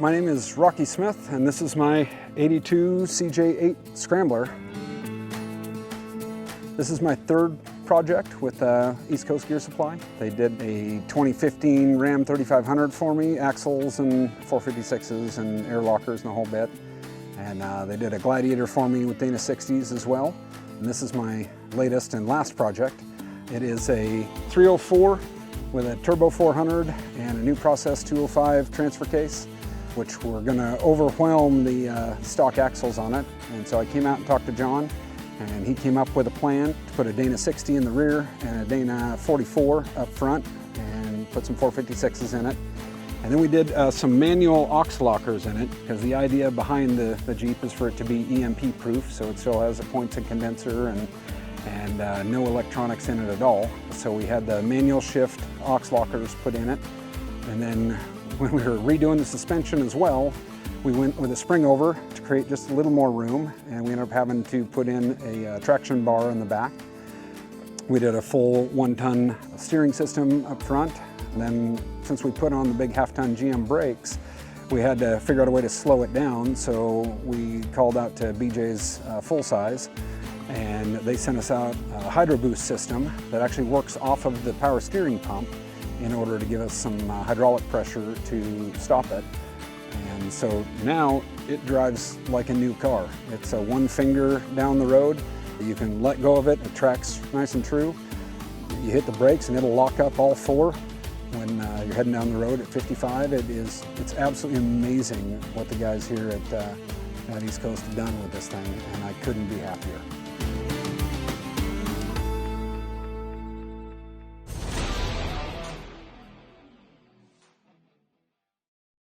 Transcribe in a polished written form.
My name is Rocky Smith, and this is my 82 CJ8 Scrambler. This is my third project with East Coast Gear Supply. They did a 2015 Ram 3500 for me, axles and 456s and air lockers and the whole bit. And they did a Gladiator for me with Dana 60s as well. And this is my latest and last project. It is a 304 with a Turbo 400 and a new Process 205 transfer case, which were gonna overwhelm the stock axles on it. And so I came out and talked to John, and he came up with a plan to put a Dana 60 in the rear and a Dana 44 up front and put some 456s in it. And then we did some manual aux lockers in it, because the idea behind the Jeep is for it to be EMP proof, so it still has a Points-and condenser and no electronics in it at all. So we had the manual shift aux lockers put in it. And then when we were redoing the suspension as well, we went with a spring over to create just a little more room, and we ended up having to put in a traction bar in the back. We did a full 1-ton steering system up front. And then since we put on the big half-ton GM brakes, we had to figure out a way to slow it down, so we called out to BJ's full size, and they sent us out a Hydroboost system that actually works off of the power steering pump in order to give us some hydraulic pressure to stop it. And so now it drives like a new car. It's a one finger down the road. You can let go of it, it tracks nice and true. You hit the brakes and it'll lock up all four when you're heading down the road at 55. It's absolutely amazing what the guys here at East Coast have done with this thing, and I couldn't be happier.